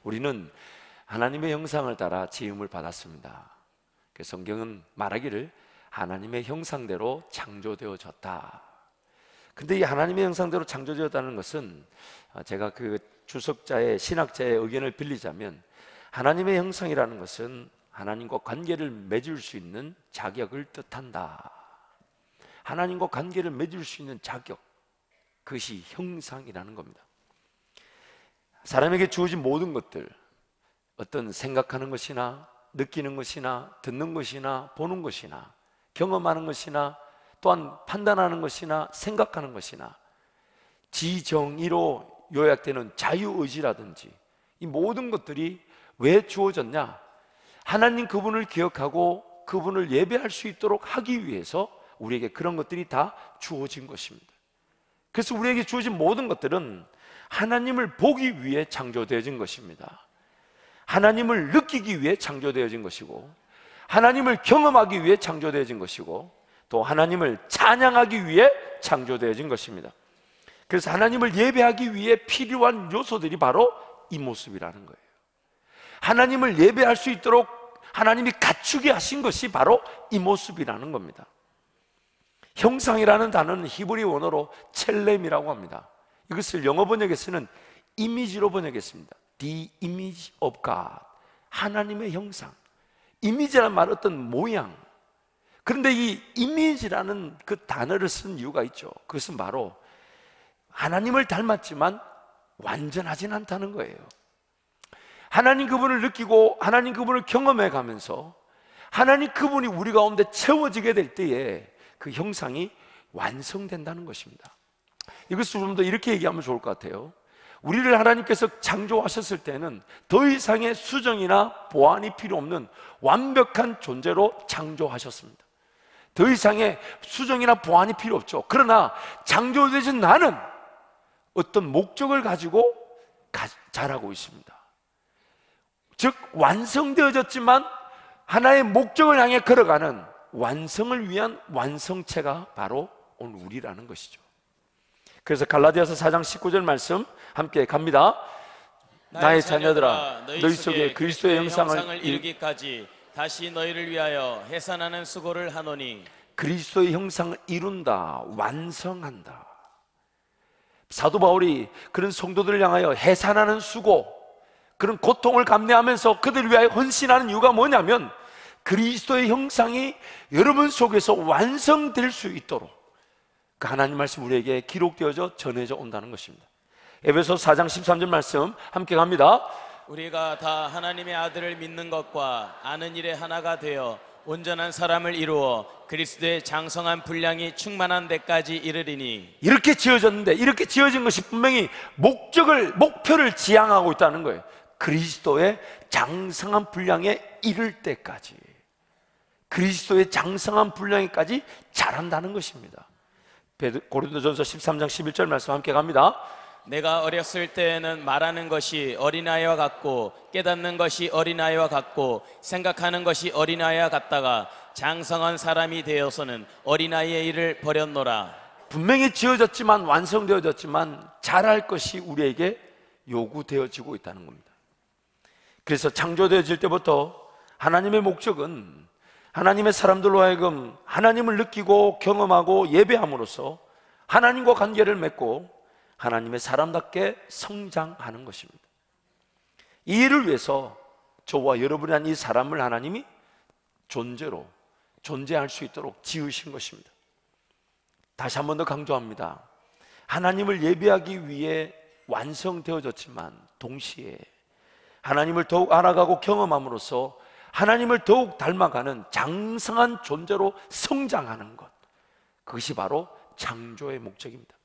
우리는 하나님의 형상을 따라 지음을 받았습니다. 그래서 성경은 말하기를 하나님의 형상대로 창조되어졌다. 근데 이 하나님의 형상대로 창조되었다는 것은 제가 그 주석자의 신학자의 의견을 빌리자면, 하나님의 형상이라는 것은 하나님과 관계를 맺을 수 있는 자격을 뜻한다. 하나님과 관계를 맺을 수 있는 자격, 그것이 형상이라는 겁니다. 사람에게 주어진 모든 것들, 어떤 생각하는 것이나 느끼는 것이나 듣는 것이나 보는 것이나 경험하는 것이나 또한 판단하는 것이나 생각하는 것이나 지정의로 요약되는 자유의지라든지, 이 모든 것들이 왜 주어졌냐? 하나님 그분을 기억하고 그분을 예배할 수 있도록 하기 위해서 우리에게 그런 것들이 다 주어진 것입니다. 그래서 우리에게 주어진 모든 것들은 하나님을 보기 위해 창조되어진 것입니다. 하나님을 느끼기 위해 창조되어진 것이고, 하나님을 경험하기 위해 창조되어진 것이고, 또 하나님을 찬양하기 위해 창조되어진 것입니다. 그래서 하나님을 예배하기 위해 필요한 요소들이 바로 이 모습이라는 거예요. 하나님을 예배할 수 있도록 하나님이 갖추게 하신 것이 바로 이 모습이라는 겁니다. 형상이라는 단어는 히브리 원어로 첼렘이라고 합니다. 이것을 영어 번역에서는 이미지로 번역했습니다. The image of God, 하나님의 형상. 이미지라는 말은 어떤 모양. 그런데 이 이미지라는 그 단어를 쓴 이유가 있죠. 그것은 바로 하나님을 닮았지만 완전하진 않다는 거예요. 하나님 그분을 느끼고 하나님 그분을 경험해 가면서 하나님 그분이 우리 가운데 채워지게 될 때에 그 형상이 완성된다는 것입니다. 이것을 좀 더 이렇게 얘기하면 좋을 것 같아요. 우리를 하나님께서 창조하셨을 때는 더 이상의 수정이나 보완이 필요 없는 완벽한 존재로 창조하셨습니다. 더 이상의 수정이나 보완이 필요 없죠. 그러나 창조되신 나는 어떤 목적을 가지고 자라고 있습니다. 즉 완성되어졌지만 하나의 목적을 향해 걸어가는 완성을 위한 완성체가 바로 오늘 우리라는 것이죠. 그래서 갈라디아서 4장 19절 말씀 함께 갑니다. 나의 자녀들아, 너희 속에 그리스도의 형상을 이루기까지 다시 너희를 위하여 해산하는 수고를 하노니. 그리스도의 형상을 이룬다, 완성한다. 사도 바울이 그런 성도들을 향하여 해산하는 수고, 그런 고통을 감내하면서 그들을 위하여 헌신하는 이유가 뭐냐면, 그리스도의 형상이 여러분 속에서 완성될 수 있도록 그 하나님 말씀 우리에게 기록되어져 전해져 온다는 것입니다. 에베소서 4장 13절 말씀 함께 갑니다. 우리가 다 하나님의 아들을 믿는 것과 아는 일에 하나가 되어 온전한 사람을 이루어 그리스도의 장성한 분량이 충만한 데까지 이르리니. 이렇게 지어졌는데, 이렇게 지어진 것이 분명히 목표를 지향하고 있다는 거예요. 그리스도의 장성한 분량에 이를 때까지, 그리스도의 장성한 분량에까지 자란다는 것입니다. 고린도전서 13장 11절 말씀 함께 갑니다. 내가 어렸을 때에는 말하는 것이 어린아이와 같고 깨닫는 것이 어린아이와 같고 생각하는 것이 어린아이와 같다가 장성한 사람이 되어서는 어린아이의 일을 버렸노라. 분명히 지어졌지만, 완성되어졌지만 자랄 것이 우리에게 요구되어지고 있다는 겁니다. 그래서 창조되어질 때부터 하나님의 목적은 하나님의 사람들로 하여금 하나님을 느끼고 경험하고 예배함으로써 하나님과 관계를 맺고 하나님의 사람답게 성장하는 것입니다. 이 일을 위해서 저와 여러분이란 이 사람을 하나님이 존재할 수 있도록 지으신 것입니다. 다시 한 번 더 강조합니다. 하나님을 예배하기 위해 완성되어졌지만 동시에 하나님을 더욱 알아가고 경험함으로써 하나님을 더욱 닮아가는 장성한 존재로 성장하는 것, 그것이 바로 창조의 목적입니다.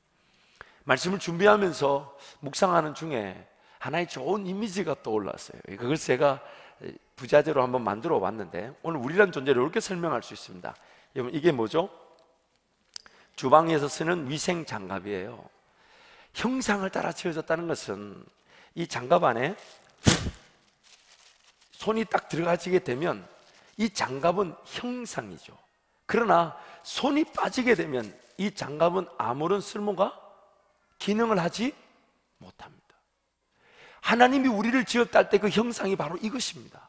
말씀을 준비하면서 묵상하는 중에 하나의 좋은 이미지가 떠올랐어요. 그걸 제가 부자재로 한번 만들어 봤는데, 오늘 우리란 존재를 이렇게 설명할 수 있습니다. 여러분, 이게 뭐죠? 주방에서 쓰는 위생 장갑이에요. 형상을 따라 지어졌다는 것은 이 장갑 안에 손이 딱 들어가지게 되면 이 장갑은 형상이죠. 그러나 손이 빠지게 되면 이 장갑은 아무런 쓸모가 기능을 하지 못합니다. 하나님이 우리를 지었다 할 때 그 형상이 바로 이것입니다.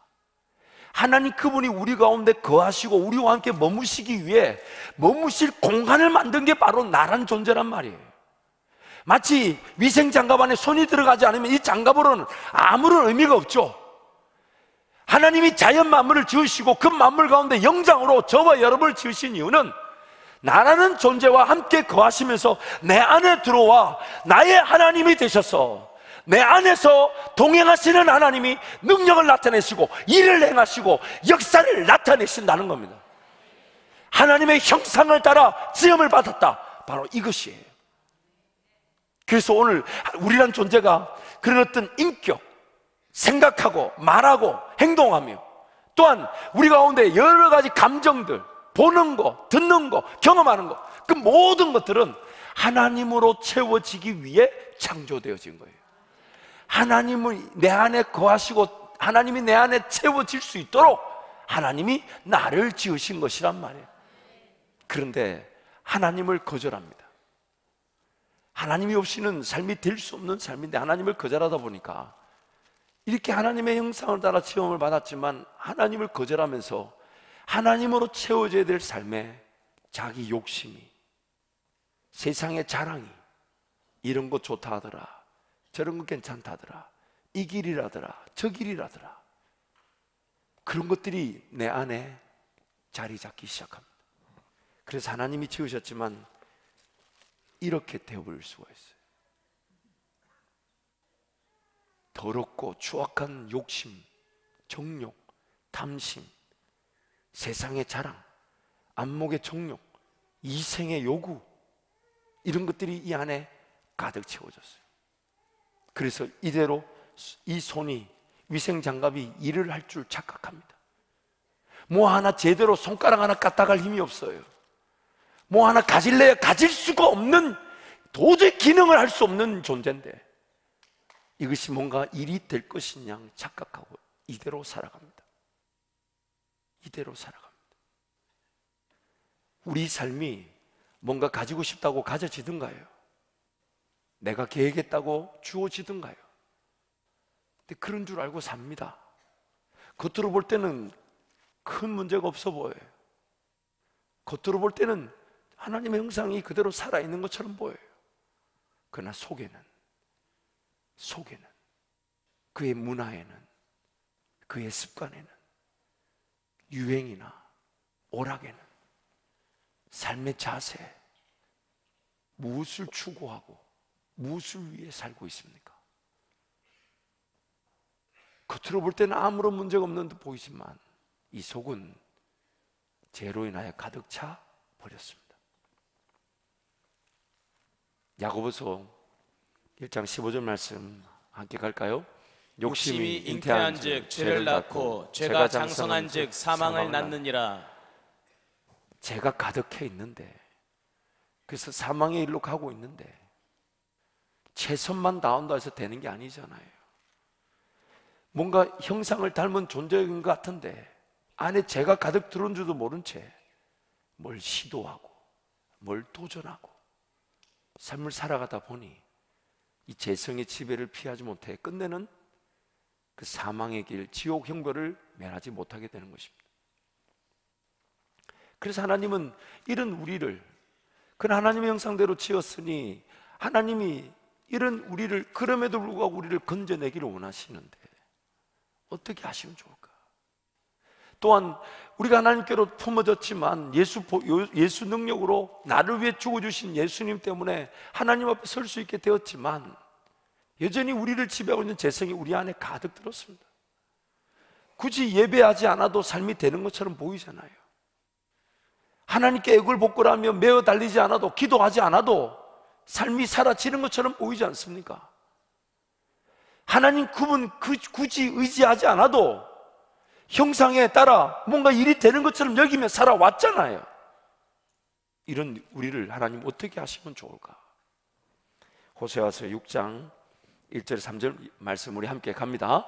하나님 그분이 우리 가운데 거하시고 우리와 함께 머무시기 위해 머무실 공간을 만든 게 바로 나란 존재란 말이에요. 마치 위생 장갑 안에 손이 들어가지 않으면 이 장갑으로는 아무런 의미가 없죠. 하나님이 자연 만물을 지으시고 그 만물 가운데 영장으로 저와 여러분을 지으신 이유는 나라는 존재와 함께 거하시면서 내 안에 들어와 나의 하나님이 되셔서 내 안에서 동행하시는 하나님이 능력을 나타내시고 일을 행하시고 역사를 나타내신다는 겁니다. 하나님의 형상을 따라 지음을 받았다, 바로 이것이에요. 그래서 오늘 우리란 존재가 그런 어떤 인격, 생각하고 말하고 행동하며 또한 우리 가운데 여러 가지 감정들, 보는 거, 듣는 거, 경험하는 거, 그 모든 것들은 하나님으로 채워지기 위해 창조되어진 거예요. 하나님이 내 안에 거하시고 하나님이 내 안에 채워질 수 있도록 하나님이 나를 지으신 것이란 말이에요. 그런데 하나님을 거절합니다. 하나님이 없이는 삶이 될 수 없는 삶인데 하나님을 거절하다 보니까 이렇게 하나님의 형상을 따라 지음을 받았지만 하나님을 거절하면서 하나님으로 채워져야 될 삶에 자기 욕심이, 세상의 자랑이, 이런 거 좋다 하더라, 저런 거 괜찮다 하더라, 이 길이라더라, 저 길이라더라, 그런 것들이 내 안에 자리 잡기 시작합니다. 그래서 하나님이 지으셨지만 이렇게 되어버릴 수가 있어요. 더럽고 추악한 욕심, 정욕, 탐심, 세상의 자랑, 안목의 정욕, 이생의 요구, 이런 것들이 이 안에 가득 채워졌어요. 그래서 이대로 이 손이, 위생장갑이 일을 할 줄 착각합니다. 뭐 하나 제대로 손가락 하나 까딱할 힘이 없어요. 뭐 하나 가질래야 가질 수가 없는, 도저히 기능을 할 수 없는 존재인데 이것이 뭔가 일이 될 것인 양 착각하고 이대로 살아갑니다. 이대로 살아갑니다. 우리 삶이 뭔가 가지고 싶다고 가져지든가요, 내가 계획했다고 주어지든가요. 근데 그런 줄 알고 삽니다. 겉으로 볼 때는 큰 문제가 없어 보여요. 겉으로 볼 때는 하나님의 형상이 그대로 살아있는 것처럼 보여요. 그러나 속에는 그의 문화에는, 그의 습관에는, 유행이나 오락에는, 삶의 자세, 무엇을 추구하고 무엇을 위해 살고 있습니까? 겉으로 볼 때는 아무런 문제가 없는 듯 보이지만 이 속은 죄로 인하여 가득 차 버렸습니다. 야고보서 1장 15절 말씀 함께 갈까요? 욕심이 잉태한즉 죄를 낳고 죄가 장성한즉 사망을 낳느니라. 죄가 가득해 있는데, 그래서 사망의 일로 가고 있는데 최선만 다한다 해서 되는 게 아니잖아요. 뭔가 형상을 닮은 존재인 것 같은데 안에 죄가 가득 들어온 줄도 모른 채 뭘 시도하고 뭘 도전하고 삶을 살아가다 보니 이 죄성의 지배를 피하지 못해 끝내는 그 사망의 길, 지옥 형벌을 면하지 못하게 되는 것입니다. 그래서 하나님은 이런 우리를, 그런 하나님의 형상대로 지었으니 하나님이 이런 우리를, 그럼에도 불구하고 우리를 건져내기를 원하시는데 어떻게 하시면 좋을까? 또한 우리가 하나님께로 품어졌지만 예수 능력으로 나를 위해 죽어주신 예수님 때문에 하나님 앞에 설 수 있게 되었지만 여전히 우리를 지배하고 있는 죄성이 우리 안에 가득 들었습니다. 굳이 예배하지 않아도 삶이 되는 것처럼 보이잖아요. 하나님께 애걸복걸하며 매어 달리지 않아도, 기도하지 않아도 삶이 사라지는 것처럼 보이지 않습니까? 하나님 그분 굳이 의지하지 않아도 형상에 따라 뭔가 일이 되는 것처럼 여기며 살아왔잖아요. 이런 우리를 하나님 어떻게 하시면 좋을까? 호세아서 6장 1절 3절 말씀 우리 함께 갑니다.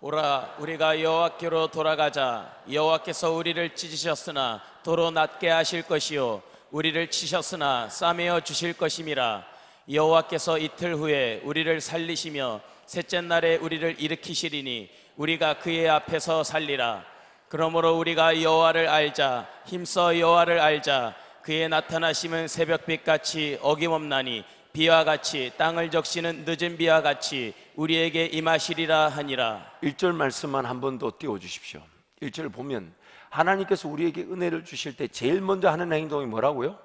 오라, 우리가 여호와께로 돌아가자. 여호와께서 우리를 찢으셨으나 도로 낫게 하실 것이요 우리를 치셨으나 싸매어 주실 것임이라. 여호와께서 이틀 후에 우리를 살리시며 셋째 날에 우리를 일으키시리니 우리가 그의 앞에서 살리라. 그러므로 우리가 여호와를 알자. 힘써 여호와를 알자. 그의 나타나심은 새벽빛같이 어김없나니 비와 같이 땅을 적시는 늦은 비와 같이 우리에게 임하시리라 하니라. 1절 말씀만 한 번 더 띄워주십시오. 1절 보면 하나님께서 우리에게 은혜를 주실 때 제일 먼저 하는 행동이 뭐라고요?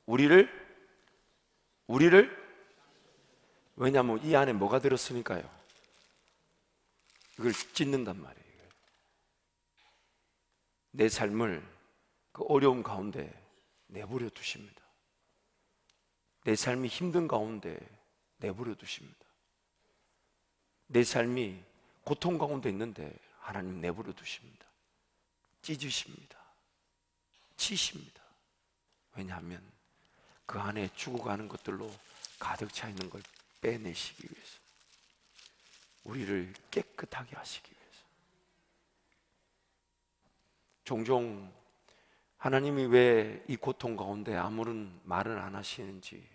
우리를 왜냐하면 이 안에 뭐가 들었으니까요. 이걸 찢는단 말이에요. 내 삶을 그 어려움 가운데 내버려 두십니다. 내 삶이 힘든 가운데 내버려 두십니다. 내 삶이 고통 가운데 있는데 하나님 내버려 두십니다. 찢으십니다. 치십니다. 왜냐하면 그 안에 죽어가는 것들로 가득 차 있는 걸 빼내시기 위해서, 우리를 깨끗하게 하시기 위해서. 종종 하나님이 왜 이 고통 가운데 아무런 말을 안 하시는지,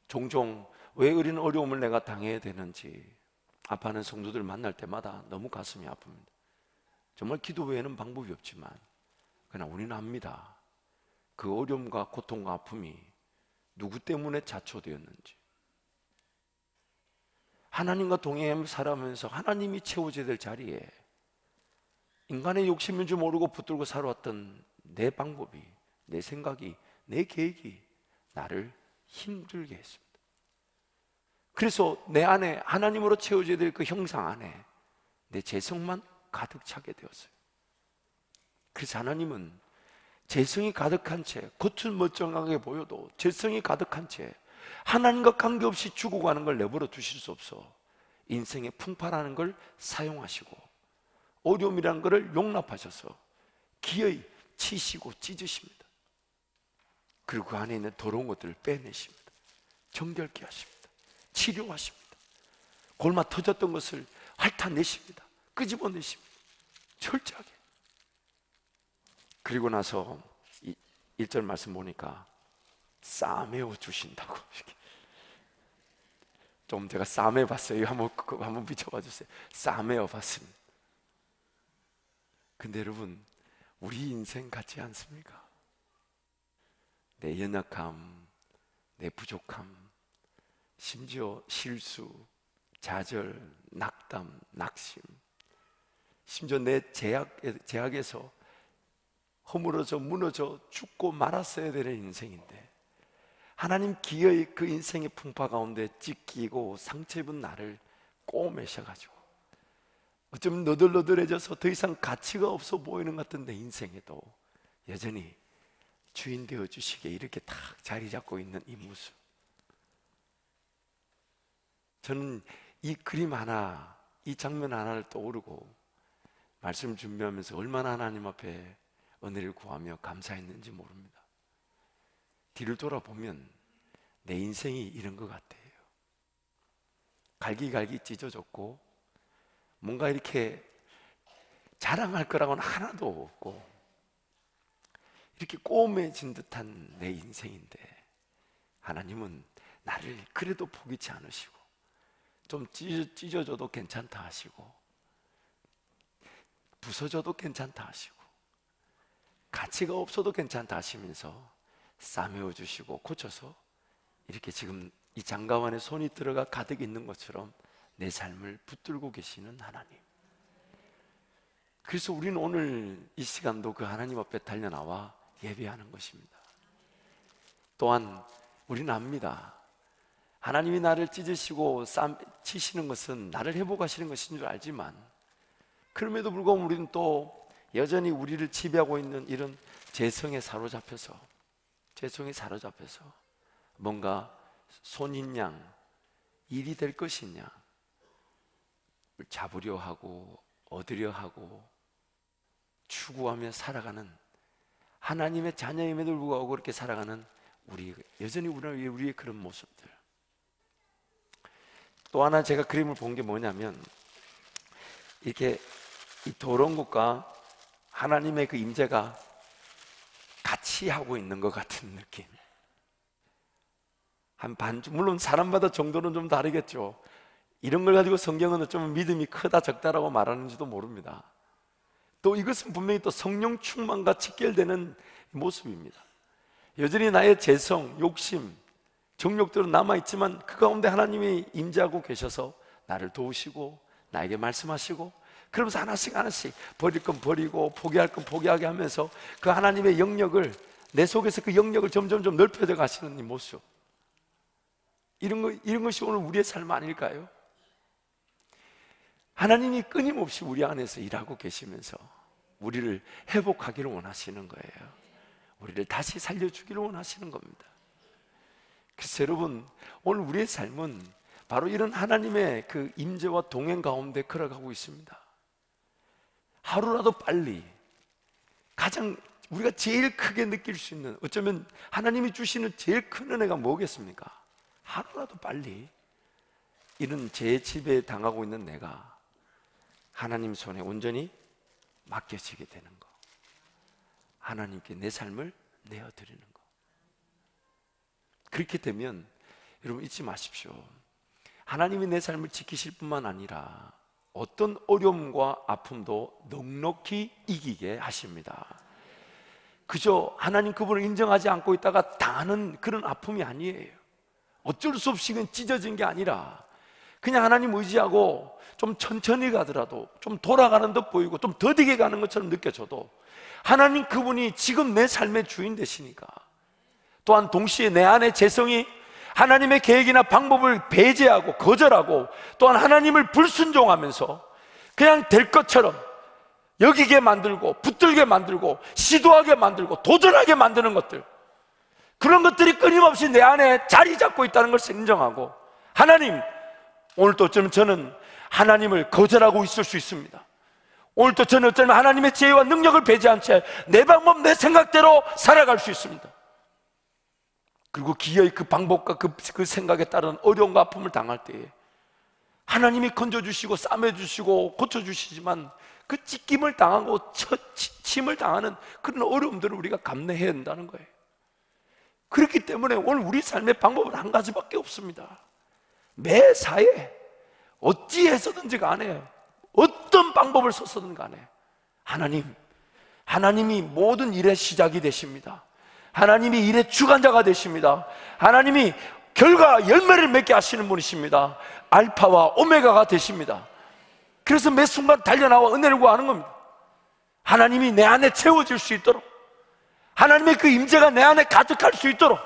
종종 왜 이런 어려움을 내가 당해야 되는지 아파하는 성도들 만날 때마다 너무 가슴이 아픕니다. 정말 기도 외에는 방법이 없지만 그러나 우리는 압니다. 그 어려움과 고통과 아픔이 누구 때문에 자초되었는지, 하나님과 동행하며 살아가면서 하나님이 채워져야 될 자리에 인간의 욕심인 줄 모르고 붙들고 살아왔던 내 방법이, 내 생각이, 내 계획이 나를 힘들게 했습니다. 그래서 내 안에 하나님으로 채워져야 될 그 형상 안에 내 재성만 가득 차게 되었어요. 그래서 하나님은 재성이 가득한 채, 겉은 멀쩡하게 보여도 재성이 가득한 채 하나님과 관계없이 죽어가는 걸 내버려 두실 수 없어 인생의 풍파라는 걸 사용하시고 어려움이라는 것을 용납하셔서 기어이 치시고 찢으십니다. 그리고 그 안에 있는 더러운 것들을 빼내십니다. 정결케 하십니다. 치료하십니다. 골마 터졌던 것을 핥아내십니다. 끄집어내십니다. 철저하게. 그리고 나서 1절 말씀 보니까 싸매어 주신다고. 좀 제가 싸매 봤어요. 한번 비춰봐 주세요. 싸매어 봤습니다. 근데 여러분, 우리 인생 같지 않습니까? 내 연약함, 내 부족함, 심지어 실수, 좌절, 낙담, 낙심, 심지어 내 제약에서 허물어져 무너져 죽고 말았어야 되는 인생인데 하나님 기어이 그 인생의 풍파 가운데 찢기고 상처 입은 나를 꼬매셔가지고 어쩌면 너덜너덜해져서 더 이상 가치가 없어 보이는 것 같은 내 인생에도 여전히 주인 되어주시게 이렇게 딱 자리 잡고 있는 이 모습, 저는 이 그림 하나, 이 장면 하나를 떠오르고 말씀 준비하면서 얼마나 하나님 앞에 은혜를 구하며 감사했는지 모릅니다. 뒤를 돌아보면 내 인생이 이런 것 같아요. 갈기갈기 찢어졌고 뭔가 이렇게 자랑할 거라고는 하나도 없고 이렇게 꼬매진 듯한 내 인생인데 하나님은 나를 그래도 포기치 않으시고 좀 찢어져도 괜찮다 하시고 부서져도 괜찮다 하시고 가치가 없어도 괜찮다 하시면서 싸매어 주시고 고쳐서 이렇게 지금 이 장갑 안에 손이 들어가 가득 있는 것처럼 내 삶을 붙들고 계시는 하나님. 그래서 우리는 오늘 이 시간도 그 하나님 앞에 달려나와 예배하는 것입니다. 또한 우리는 압니다. 하나님이 나를 찢으시고 치시는 것은 나를 회복하시는 것인 줄 알지만 그럼에도 불구하고 우리는 또 여전히 우리를 지배하고 있는 이런 재성에 사로잡혀서 뭔가 손인 양 일이 될 것이냐 잡으려 하고 얻으려 하고 추구하며 살아가는 하나님의 자녀임에도 불구하고 그렇게 살아가는 여전히 우리의 그런 모습들. 또 하나 제가 그림을 본 게 뭐냐면 이렇게 이 더러운 것과 하나님의 그 임재가 같이 하고 있는 것 같은 느낌. 물론 사람마다 정도는 좀 다르겠죠. 이런 걸 가지고 성경은 어쩌면 믿음이 크다 적다라고 말하는지도 모릅니다. 또 이것은 분명히 또 성령 충만과 직결되는 모습입니다. 여전히 나의 재성, 욕심, 정욕들은 남아있지만 그 가운데 하나님이 임재하고 계셔서 나를 도우시고 나에게 말씀하시고, 그러면서 하나씩 하나씩 버릴 건 버리고 포기할 건 포기하게 하면서 그 하나님의 영역을, 내 속에서 그 영역을 점점 넓혀져 가시는 이 모습, 이런 것이 오늘 우리의 삶 아닐까요? 하나님이 끊임없이 우리 안에서 일하고 계시면서 우리를 회복하기를 원하시는 거예요. 우리를 다시 살려주기를 원하시는 겁니다. 그래서 여러분, 오늘 우리의 삶은 바로 이런 하나님의 그 임재와 동행 가운데 걸어가고 있습니다. 하루라도 빨리, 가장 우리가 제일 크게 느낄 수 있는, 어쩌면 하나님이 주시는 제일 큰 은혜가 뭐겠습니까? 하루라도 빨리 이런 제 집에 당하고 있는 내가 하나님 손에 온전히 맡겨지게 되는 거, 하나님께 내 삶을 내어드리는 거. 그렇게 되면 여러분 잊지 마십시오. 하나님이 내 삶을 지키실 뿐만 아니라 어떤 어려움과 아픔도 넉넉히 이기게 하십니다. 그저 하나님 그분을 인정하지 않고 있다가 당하는 그런 아픔이 아니에요. 어쩔 수 없이 그냥 찢어진 게 아니라 그냥 하나님 의지하고 좀 천천히 가더라도, 좀 돌아가는 듯 보이고 좀 더디게 가는 것처럼 느껴져도 하나님 그분이 지금 내 삶의 주인 되시니까, 또한 동시에 내 안의 재성이 하나님의 계획이나 방법을 배제하고 거절하고, 또한 하나님을 불순종하면서 그냥 될 것처럼 여기게 만들고 붙들게 만들고 시도하게 만들고 도전하게 만드는 것들, 그런 것들이 끊임없이 내 안에 자리 잡고 있다는 것을 인정하고, 하나님, 오늘도 어쩌면 저는 하나님을 거절하고 있을 수 있습니다. 오늘도 저는 어쩌면 하나님의 지혜와 능력을 배제한 채 내 방법, 내 생각대로 살아갈 수 있습니다. 그리고 기어이 그 방법과 그 생각에 따른 어려움과 아픔을 당할 때에 하나님이 건져주시고 싸매주시고 고쳐주시지만 그 찢김을 당하고 침을 당하는 그런 어려움들을 우리가 감내해야 한다는 거예요. 그렇기 때문에 오늘 우리 삶의 방법은 한 가지밖에 없습니다. 매사에 어찌해서든지 간에, 어떤 방법을 썼든 간에 하나님이 모든 일의 시작이 되십니다. 하나님이 일의 주관자가 되십니다. 하나님이 결과 열매를 맺게 하시는 분이십니다. 알파와 오메가가 되십니다. 그래서 매 순간 달려나와 은혜를 구하는 겁니다. 하나님이 내 안에 채워질 수 있도록, 하나님의 그 임재가 내 안에 가득할 수 있도록,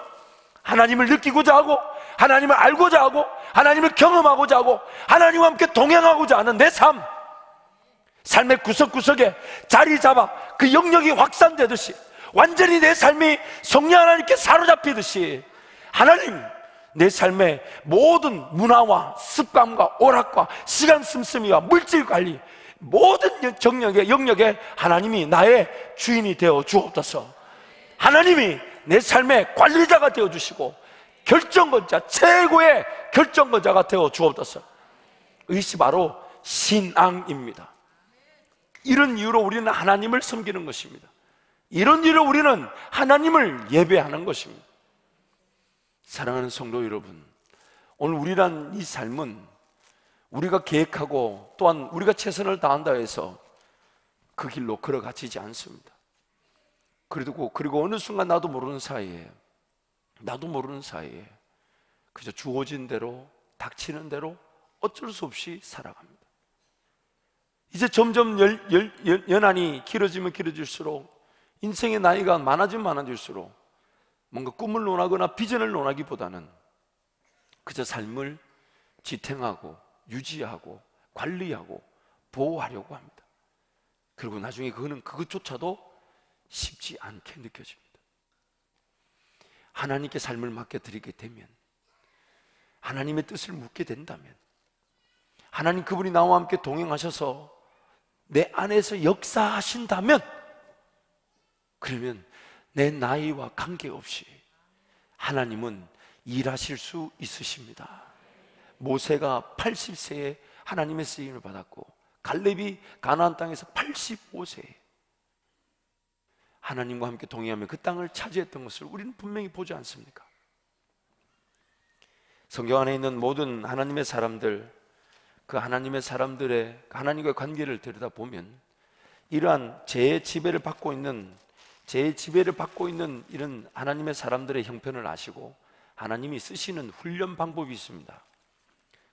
하나님을 느끼고자 하고 하나님을 알고자 하고 하나님을 경험하고자 하고 하나님과 함께 동행하고자 하는 내 삶의 구석구석에 자리 잡아 그 영역이 확산되듯이, 완전히 내 삶이 성령 하나님께 사로잡히듯이 하나님, 내 삶의 모든 문화와 습관과 오락과 시간 씀씀이와 물질 관리, 모든 영역에 하나님이 나의 주인이 되어 주옵소서. 하나님이 내 삶의 관리자가 되어 주시고 결정권자, 최고의 결정권자가 되어 주옵소서. 이것이 바로 신앙입니다. 이런 이유로 우리는 하나님을 섬기는 것입니다. 이런 이유로 우리는 하나님을 예배하는 것입니다. 사랑하는 성도 여러분, 오늘 우리란 이 삶은 우리가 계획하고 또한 우리가 최선을 다한다 해서 그 길로 걸어가지지 않습니다. 그리고 어느 순간 나도 모르는 사이에 그저 주어진 대로, 닥치는 대로 어쩔 수 없이 살아갑니다. 이제 점점 연한이 길어지면 길어질수록, 인생의 나이가 많아지면 많아질수록 뭔가 꿈을 논하거나 비전을 논하기보다는 그저 삶을 지탱하고 유지하고 관리하고 보호하려고 합니다. 그리고 나중에 그것조차도 쉽지 않게 느껴집니다. 하나님께 삶을 맡겨드리게 되면, 하나님의 뜻을 묻게 된다면, 하나님 그분이 나와 함께 동행하셔서 내 안에서 역사하신다면, 그러면 내 나이와 관계없이 하나님은 일하실 수 있으십니다. 모세가 80세에 하나님의 쓰임을 받았고, 갈렙이 가나안 땅에서 85세에 하나님과 함께 동행하며 그 땅을 차지했던 것을 우리는 분명히 보지 않습니까? 성경 안에 있는 모든 하나님의 사람들, 그 하나님의 사람들의 하나님과의 관계를 들여다보면 이러한 죄의 지배를 받고 있는 이런 하나님의 사람들의 형편을 아시고 하나님이 쓰시는 훈련 방법이 있습니다.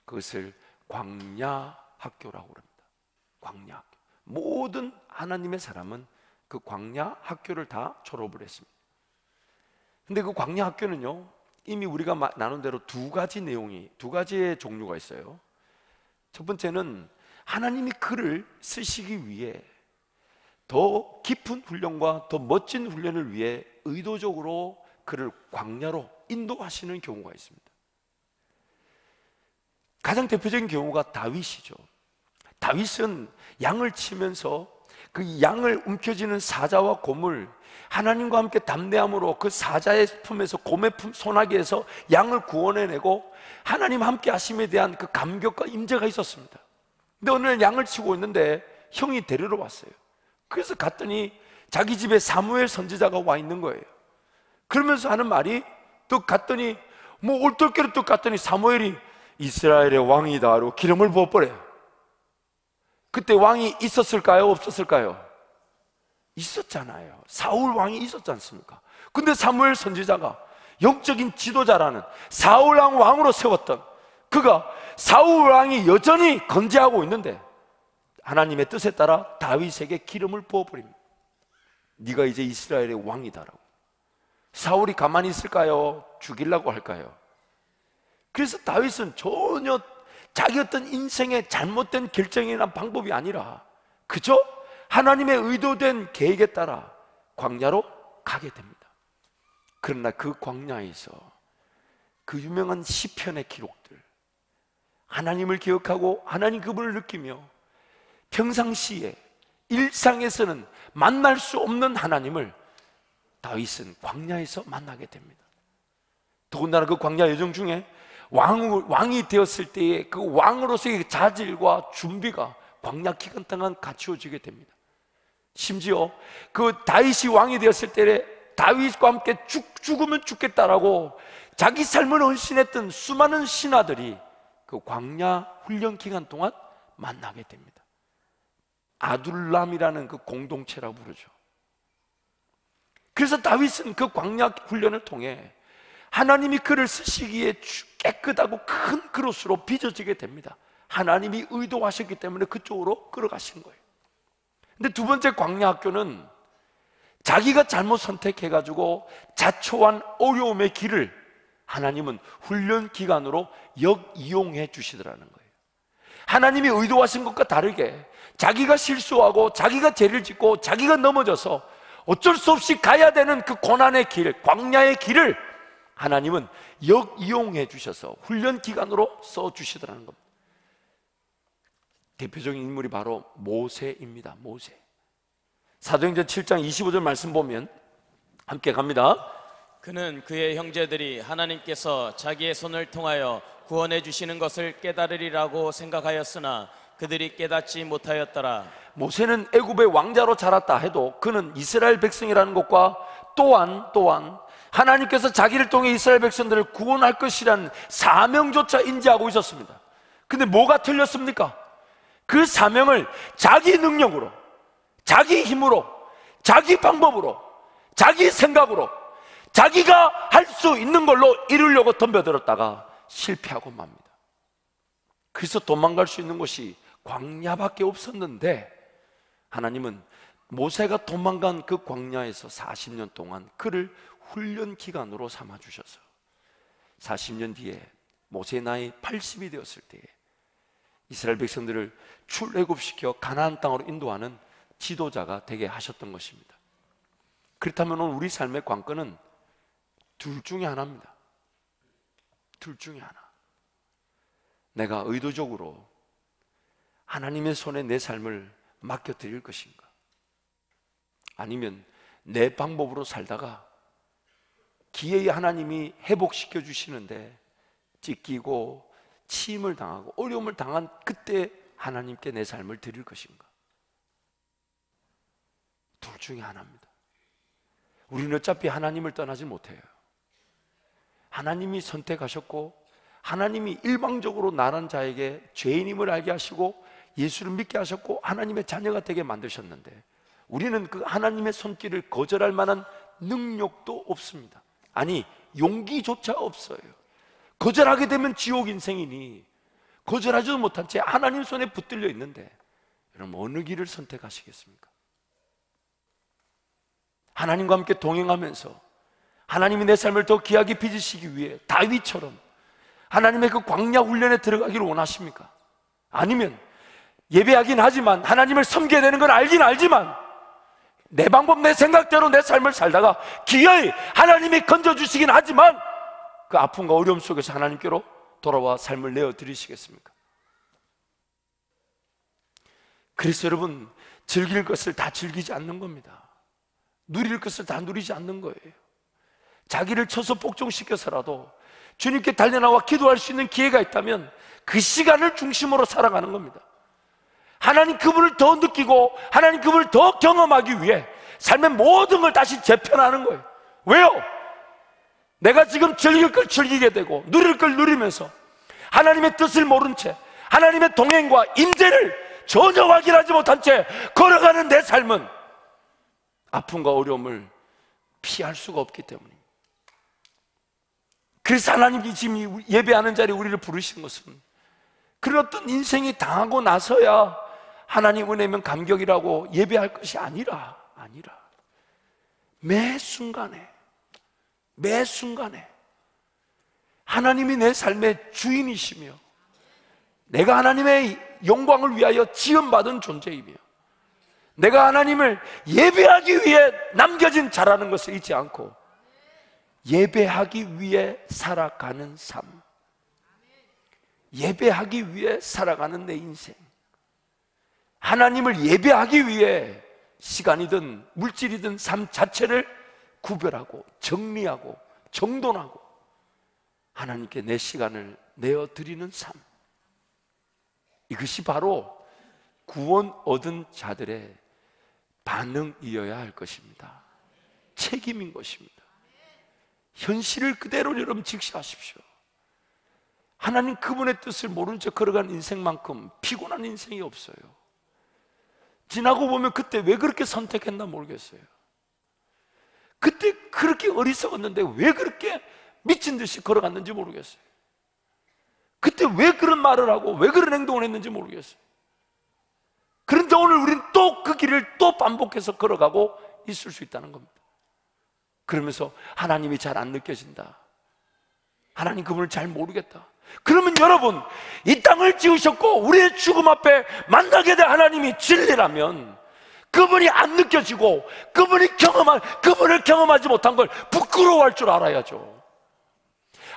그것을 광야 학교라고 합니다. 광야 학교. 모든 하나님의 사람은 그 광야 학교를 다 졸업을 했습니다. 근데 그 광야 학교는요, 이미 우리가 나눈 대로 두 가지의 종류가 있어요. 첫 번째는 하나님이 글을 쓰시기 위해 더 깊은 훈련과 더 멋진 훈련을 위해 의도적으로 그를 광야로 인도하시는 경우가 있습니다. 가장 대표적인 경우가 다윗이죠. 다윗은 양을 치면서 그 양을 움켜쥐는 사자와 곰을 하나님과 함께 담대함으로 그 사자의 품에서 곰의 소나기에서 양을 구원해내고 하나님 함께 하심에 대한 그 감격과 임재가 있었습니다. 근데 어느 날 양을 치고 있는데 형이 데리러 왔어요. 그래서 갔더니 자기 집에 사무엘 선지자가 와 있는 거예요. 그러면서 하는 말이, 또 갔더니 뭐 올떨결에 또 갔더니 사무엘이 이스라엘의 왕이다 하고 기름을 부어버려요. 그때 왕이 있었을까요? 없었을까요? 있었잖아요. 사울 왕이 있었지 않습니까? 근데 사무엘 선지자가 영적인 지도자라는 사울 왕으로 세웠던 그가 사울 왕이 여전히 건재하고 있는데 하나님의 뜻에 따라 다윗에게 기름을 부어버립니다. 네가 이제 이스라엘의 왕이다라고. 사울이 가만히 있을까요? 죽이려고 할까요? 그래서 다윗은 전혀 자기 어떤 인생의 잘못된 결정이나 방법이 아니라 그저 하나님의 의도된 계획에 따라 광야로 가게 됩니다. 그러나 그 광야에서 그 유명한 시편의 기록들, 하나님을 기억하고 하나님 그분을 느끼며 평상시에 일상에서는 만날 수 없는 하나님을 다윗은 광야에서 만나게 됩니다. 더군다나 그 광야 여정 중에 왕이 되었을 때의 그 왕으로서의 자질과 준비가 광야 기간 동안 갖추어지게 됩니다. 심지어 그 다윗이 왕이 되었을 때 다윗과 함께 죽으면 죽겠다라고 자기 삶을 헌신했던 수많은 신하들이 그 광야 훈련 기간 동안 만나게 됩니다. 아둘람이라는 그 공동체라고 부르죠. 그래서 다윗은 그 광야 훈련을 통해 하나님이 그를 쓰시기에 깨끗하고 큰 그릇으로 빚어지게 됩니다. 하나님이 의도하셨기 때문에 그쪽으로 끌어가신 거예요. 근데 두 번째 광야 학교는 자기가 잘못 선택해가지고 자초한 어려움의 길을 하나님은 훈련 기간으로 역이용해 주시더라는 거예요. 하나님이 의도하신 것과 다르게 자기가 실수하고 자기가 죄를 짓고 자기가 넘어져서 어쩔 수 없이 가야 되는 그 고난의 길, 광야의 길을 하나님은 역이용해 주셔서 훈련 기간으로 써주시더라는 겁니다. 대표적인 인물이 바로 모세입니다. 모세. 사도행전 7장 25절 말씀 보면 함께 갑니다. 그는 그의 형제들이 하나님께서 자기의 손을 통하여 구원해 주시는 것을 깨달으리라고 생각하였으나 그들이 깨닫지 못하였더라. 모세는 애굽의 왕자로 자랐다 해도 그는 이스라엘 백성이라는 것과 또한 하나님께서 자기를 통해 이스라엘 백성들을 구원할 것이라는 사명조차 인지하고 있었습니다. 근데 뭐가 틀렸습니까? 그 사명을 자기 능력으로, 자기 힘으로, 자기 방법으로, 자기 생각으로 자기가 할 수 있는 걸로 이루려고 덤벼들었다가 실패하고 맙니다. 그래서 도망갈 수 있는 곳이 광야밖에 없었는데 하나님은 모세가 도망간 그 광야에서 40년 동안 그를 훈련 기간으로 삼아 주셔서 40년 뒤에 모세의 나이 80이 되었을 때에 이스라엘 백성들을 출애굽시켜 가나안 땅으로 인도하는 지도자가 되게 하셨던 것입니다. 그렇다면 오늘 우리 삶의 관건은 둘 중에 하나입니다. 둘 중에 하나. 내가 의도적으로 하나님의 손에 내 삶을 맡겨드릴 것인가? 아니면 내 방법으로 살다가 기회에 하나님이 회복시켜 주시는데 찢기고 치임을 당하고 어려움을 당한 그때 하나님께 내 삶을 드릴 것인가? 둘 중에 하나입니다. 우리는 어차피 하나님을 떠나지 못해요. 하나님이 선택하셨고 하나님이 일방적으로 나란 자에게 죄인임을 알게 하시고 예수를 믿게 하셨고 하나님의 자녀가 되게 만드셨는데, 우리는 그 하나님의 손길을 거절할 만한 능력도 없습니다. 아니, 용기조차 없어요. 거절하게 되면 지옥 인생이니 거절하지도 못한 채 하나님 손에 붙들려 있는데, 여러분 어느 길을 선택하시겠습니까? 하나님과 함께 동행하면서 하나님이 내 삶을 더 귀하게 빚으시기 위해 다윗처럼 하나님의 그 광야 훈련에 들어가기를 원하십니까? 아니면 예배하긴 하지만 하나님을 섬겨야 되는 걸 알긴 알지만 내 방법 내 생각대로 내 삶을 살다가 기어이 하나님이 건져주시긴 하지만 그 아픔과 어려움 속에서 하나님께로 돌아와 삶을 내어드리시겠습니까? 그래서 여러분, 즐길 것을 다 즐기지 않는 겁니다. 누릴 것을 다 누리지 않는 거예요. 자기를 쳐서 복종시켜서라도 주님께 달려나와 기도할 수 있는 기회가 있다면 그 시간을 중심으로 살아가는 겁니다. 하나님 그분을 더 느끼고 하나님 그분을 더 경험하기 위해 삶의 모든 걸 다시 재편하는 거예요. 왜요? 내가 지금 즐길 걸 즐기게 되고 누릴 걸 누리면서 하나님의 뜻을 모른 채 하나님의 동행과 임재를 전혀 확인하지 못한 채 걸어가는 내 삶은 아픔과 어려움을 피할 수가 없기 때문입니다. 그래서 하나님이 지금 예배하는 자리에 우리를 부르신 것은 그런 어떤 인생이 당하고 나서야 하나님 은혜면 감격이라고 예배할 것이 아니라 매 순간에 하나님이 내 삶의 주인이시며 내가 하나님의 영광을 위하여 지음받은 존재이며 내가 하나님을 예배하기 위해 남겨진 자라는 것을 잊지 않고 예배하기 위해 살아가는 삶, 예배하기 위해 살아가는 내 인생, 하나님을 예배하기 위해 시간이든 물질이든 삶 자체를 구별하고 정리하고 정돈하고 하나님께 내 시간을 내어드리는 삶, 이것이 바로 구원 얻은 자들의 반응이어야 할 것입니다. 책임인 것입니다. 현실을 그대로 여러분 직시하십시오. 하나님 그분의 뜻을 모른 채 걸어간 인생만큼 피곤한 인생이 없어요. 지나고 보면 그때 왜 그렇게 선택했나 모르겠어요. 그때 그렇게 어리석었는데 왜 그렇게 미친 듯이 걸어갔는지 모르겠어요. 그때 왜 그런 말을 하고 왜 그런 행동을 했는지 모르겠어요. 그런데 오늘 우리는 또 그 길을 또 반복해서 걸어가고 있을 수 있다는 겁니다. 그러면서 하나님이 잘 안 느껴진다, 하나님 그분을 잘 모르겠다, 그러면 여러분, 이 땅을 지으셨고 우리의 죽음 앞에 만나게 될 하나님이 진리라면 그분이 안 느껴지고 그분을 경험하지 못한 걸 부끄러워할 줄 알아야죠.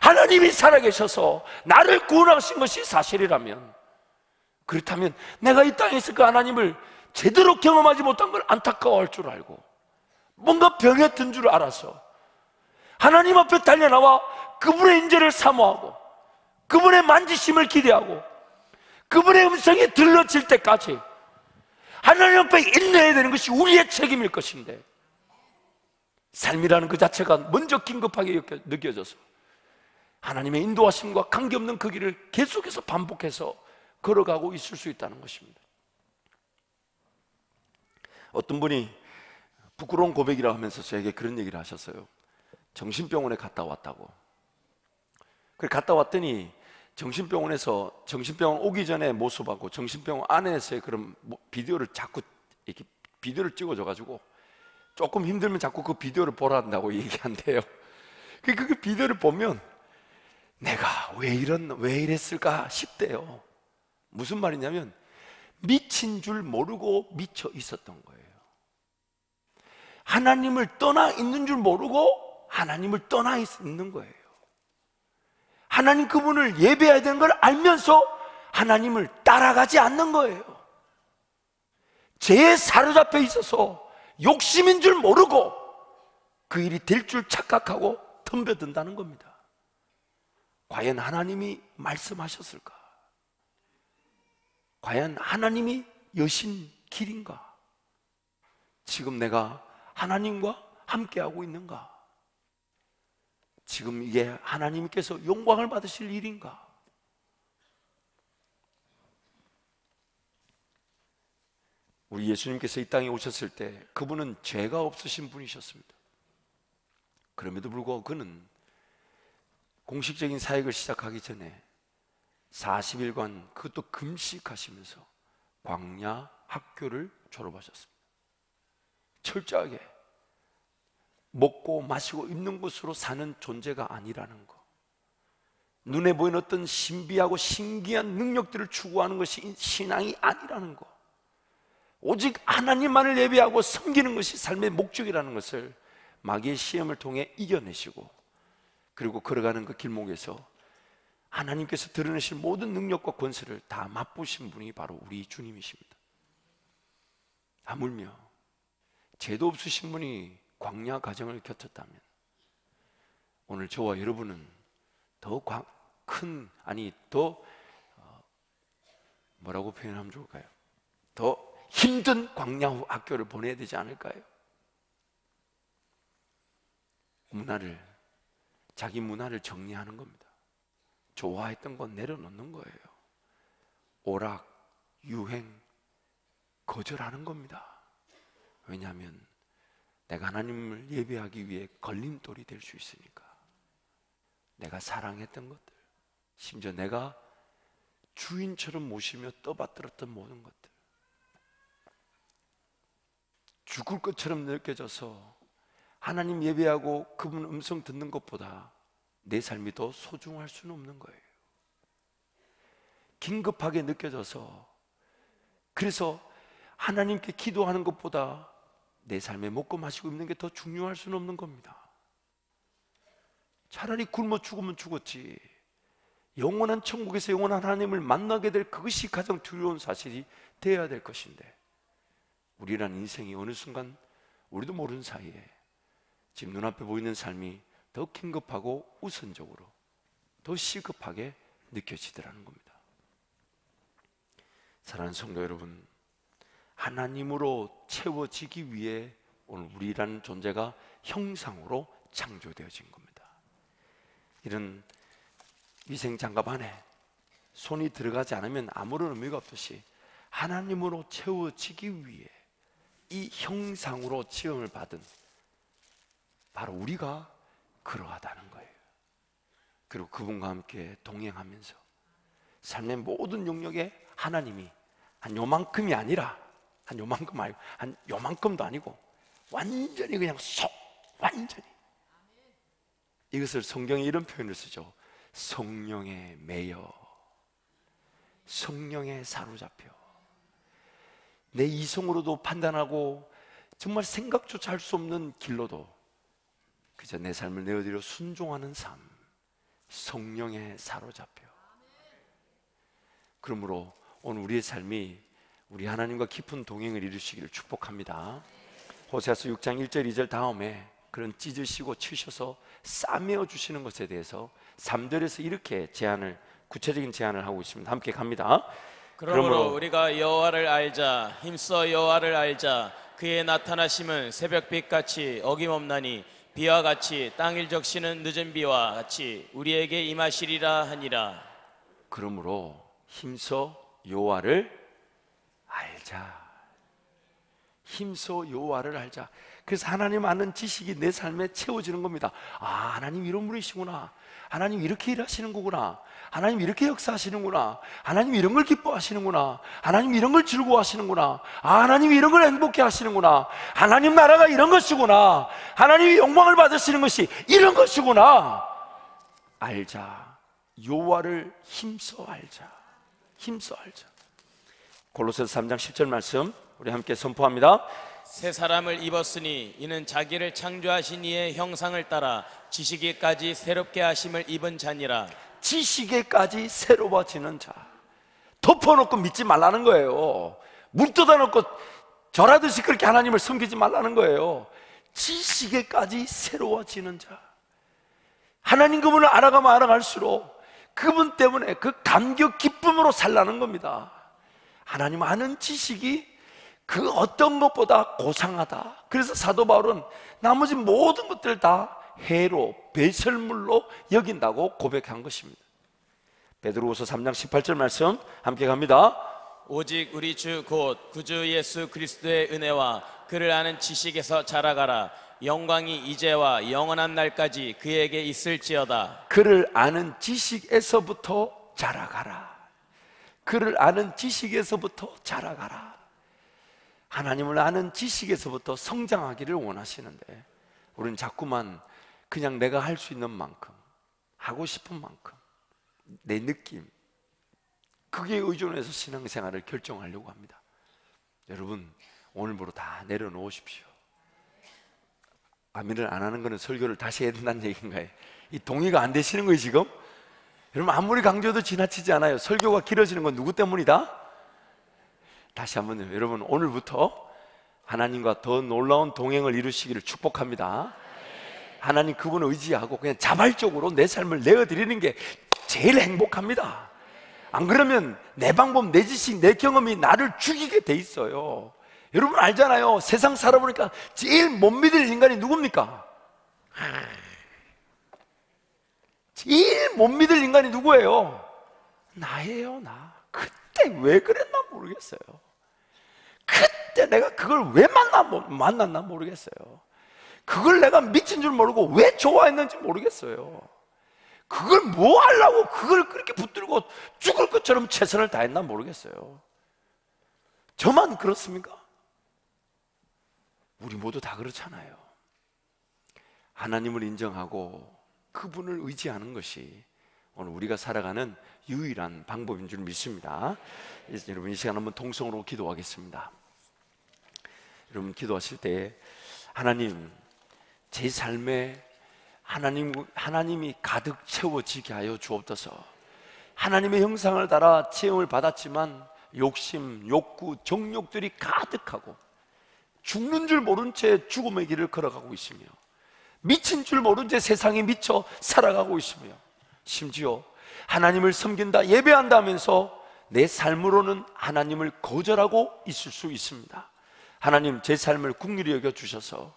하나님이 살아계셔서 나를 구원하신 것이 사실이라면, 그렇다면 내가 이 땅에 있을 그 하나님을 제대로 경험하지 못한 걸 안타까워할 줄 알고 뭔가 병에 든 줄 알아서 하나님 앞에 달려나와 그분의 인재를 사모하고 그분의 만지심을 기대하고 그분의 음성이 들려질 때까지 하나님 앞에 인내해야 되는 것이 우리의 책임일 것인데, 삶이라는 그 자체가 먼저 긴급하게 느껴져서 하나님의 인도하심과 관계없는 그 길을 계속해서 반복해서 걸어가고 있을 수 있다는 것입니다. 어떤 분이 부끄러운 고백이라고 하면서 저에게 그런 얘기를 하셨어요. 정신병원에 갔다 왔다고. 그래 갔다 왔더니 정신병원에서 정신병원 오기 전에 모습하고 정신병원 안에서의 그런 비디오를 자꾸 이렇게 비디오를 찍어줘가지고 조금 힘들면 자꾸 그 비디오를 보라 한다고 얘기한대요. 그 비디오를 보면 내가 왜 이랬을까 싶대요. 무슨 말이냐면 미친 줄 모르고 미쳐 있었던 거예요. 하나님을 떠나 있는 줄 모르고 하나님을 떠나 있는 거예요. 하나님 그분을 예배해야 되는 걸 알면서 하나님을 따라가지 않는 거예요. 죄에 사로잡혀 있어서 욕심인 줄 모르고 그 일이 될 줄 착각하고 덤벼든다는 겁니다. 과연 하나님이 말씀하셨을까? 과연 하나님이 여신 길인가? 지금 내가 하나님과 함께하고 있는가? 지금 이게 하나님께서 영광을 받으실 일인가? 우리 예수님께서 이 땅에 오셨을 때 그분은 죄가 없으신 분이셨습니다. 그럼에도 불구하고 그는 공식적인 사역을 시작하기 전에 40일간 그것도 금식하시면서 광야 학교를 졸업하셨습니다. 철저하게 먹고 마시고 입는 것으로 사는 존재가 아니라는 것, 눈에 보이는 어떤 신비하고 신기한 능력들을 추구하는 것이 신앙이 아니라는 것, 오직 하나님만을 예배하고 섬기는 것이 삶의 목적이라는 것을 마귀의 시험을 통해 이겨내시고, 그리고 걸어가는 그 길목에서 하나님께서 드러내실 모든 능력과 권세를 다 맛보신 분이 바로 우리 주님이십니다. 하물며 죄도 없으신 분이 광야 과정을 겪었다면 오늘 저와 여러분은 더 뭐라고 표현하면 좋을까요? 더 힘든 광야 후 학교를 보내야 되지 않을까요? 자기 문화를 정리하는 겁니다. 좋아했던 건 내려놓는 거예요. 오락, 유행, 거절하는 겁니다. 왜냐하면 내가 하나님을 예배하기 위해 걸림돌이 될 수 있으니까. 내가 사랑했던 것들, 심지어 내가 주인처럼 모시며 떠받들었던 모든 것들, 죽을 것처럼 느껴져서 하나님 예배하고 그분 음성 듣는 것보다 내 삶이 더 소중할 수는 없는 거예요. 긴급하게 느껴져서, 그래서 하나님께 기도하는 것보다 내 삶에 먹고 마시고 입는 게 더 중요할 수는 없는 겁니다. 차라리 굶어 죽으면 죽었지, 영원한 천국에서 영원한 하나님을 만나게 될 그것이 가장 두려운 사실이 되어야 될 것인데, 우리란 인생이 어느 순간 우리도 모르는 사이에 지금 눈앞에 보이는 삶이 더 긴급하고 우선적으로 더 시급하게 느껴지더라는 겁니다. 사랑하는 성도 여러분, 하나님으로 채워지기 위해 오늘 우리라는 존재가 형상으로 창조되어진 겁니다. 이런 위생장갑 안에 손이 들어가지 않으면 아무런 의미가 없듯이 하나님으로 채워지기 위해 이 형상으로 지음을 받은 바로 우리가 그러하다는 거예요. 그리고 그분과 함께 동행하면서 삶의 모든 영역에 하나님이 한 요만큼이 아니라, 한 요만큼 말고 한 요만큼도 아니고 완전히 그냥 완전히, 이것을 성경에 이런 표현을 쓰죠. 성령에 매여, 성령에 사로잡혀, 내 이성으로도 판단하고 정말 생각조차 할 수 없는 길로도 그저 내 삶을 내어드려 순종하는 삶, 성령에 사로잡혀. 그러므로 오늘 우리의 삶이 우리 하나님과 깊은 동행을 이루시기를 축복합니다. 호세아서 6장 1절 2절 다음에 그런 찢으시고 치셔서 싸매어 주시는 것에 대해서 3절에서 이렇게 구체적인 제안을 하고 있습니다. 함께 갑니다. 그러므로 우리가 여호와를 알자, 힘써 여호와를 알자. 그의 나타나심은 새벽빛같이 어김없나니 비와 같이 땅을 적시는 늦은 비와 같이 우리에게 임하시리라 하니라. 그러므로 힘써 여호와를 알자. 힘써 여호와를 알자. 그래서 하나님 아는 지식이 내 삶에 채워지는 겁니다. 아, 하나님 이런 분이시구나. 하나님 이렇게 일하시는 거구나. 하나님 이렇게 역사하시는구나. 하나님 이런 걸 기뻐하시는구나. 하나님 이런 걸 즐거워하시는구나. 아, 하나님 이런 걸 행복해 하시는구나. 하나님 나라가 이런 것이구나. 하나님이 영광을 받으시는 것이 이런 것이구나. 알자. 여호와를 힘써 알자. 힘써 알자. 골로새서 3장 10절 말씀 우리 함께 선포합니다. 새 사람을 입었으니 이는 자기를 창조하신 이의 형상을 따라 지식에까지 새롭게 하심을 입은 자니라. 지식에까지 새로워지는 자. 덮어놓고 믿지 말라는 거예요. 물 뜯어놓고 절하듯이 그렇게 하나님을 섬기지 말라는 거예요. 지식에까지 새로워지는 자. 하나님 그분을 알아가면 알아갈수록 그분 때문에 그 감격 기쁨으로 살라는 겁니다. 하나님 아는 지식이 그 어떤 것보다 고상하다. 그래서 사도 바울은 나머지 모든 것들을 다 해로 배설물로 여긴다고 고백한 것입니다. 베드로후서 3장 18절 말씀 함께 갑니다. 오직 우리 주 곧 구주 예수 그리스도의 은혜와 그를 아는 지식에서 자라가라. 영광이 이제와 영원한 날까지 그에게 있을지어다. 그를 아는 지식에서부터 자라가라. 그를 아는 지식에서부터 자라가라. 하나님을 아는 지식에서부터 성장하기를 원하시는데 우리는 자꾸만 그냥 내가 할 수 있는 만큼, 하고 싶은 만큼, 내 느낌, 그게 의존해서 신앙생활을 결정하려고 합니다. 여러분, 오늘부로 다 내려놓으십시오. 아멘을 안 하는 것은 설교를 다시 해야 된다는 얘기인가요? 이 동의가 안 되시는 거예요 지금? 여러분, 아무리 강조해도 지나치지 않아요. 설교가 길어지는 건 누구 때문이다? 다시 한번요. 여러분, 오늘부터 하나님과 더 놀라운 동행을 이루시기를 축복합니다. 하나님 그분을 의지하고 그냥 자발적으로 내 삶을 내어드리는 게 제일 행복합니다. 안 그러면 내 방법, 내 지식, 내 경험이 나를 죽이게 돼 있어요. 여러분 알잖아요. 세상 살아보니까 제일 못 믿을 인간이 누굽니까? 제일 못 믿을 인간이 누구예요? 나예요, 나. 그때 왜 그랬나 모르겠어요. 그때 내가 그걸 왜 만났나 모르겠어요. 그걸 내가 미친 줄 모르고 왜 좋아했는지 모르겠어요. 그걸 뭐 하려고 그걸 그렇게 붙들고 죽을 것처럼 최선을 다했나 모르겠어요. 저만 그렇습니까? 우리 모두 다 그렇잖아요. 하나님을 인정하고 그분을 의지하는 것이 오늘 우리가 살아가는 유일한 방법인 줄 믿습니다. 여러분, 이 시간 한번 통성으로 기도하겠습니다. 여러분, 기도하실 때 하나님, 제 삶에 하나님이 가득 채워지게 하여 주옵소서. 하나님의 형상을 따라 체험을 받았지만 욕심, 욕구, 정욕들이 가득하고 죽는 줄 모른 채 죽음의 길을 걸어가고 있으며 미친 줄 모른 채 세상에 미쳐 살아가고 있으며 심지어 하나님을 섬긴다, 예배한다 하면서 내 삶으로는 하나님을 거절하고 있을 수 있습니다. 하나님, 제 삶을 긍휼히 여겨 주셔서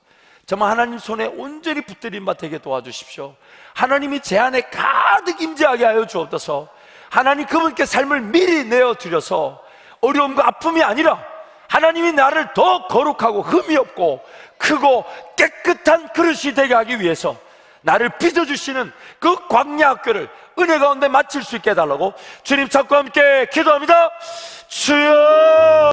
정말 하나님 손에 온전히 붙들린 바 되게 도와주십시오. 하나님이 제 안에 가득 임재하게 하여 주옵소서. 하나님, 그분께 삶을 미리 내어드려서 어려움과 아픔이 아니라 하나님이 나를 더 거룩하고 흠이 없고 크고 깨끗한 그릇이 되게 하기 위해서 나를 빚어주시는 그 광야 학교를 은혜 가운데 마칠 수 있게 해달라고 주님 찾고 함께 기도합니다. 주여.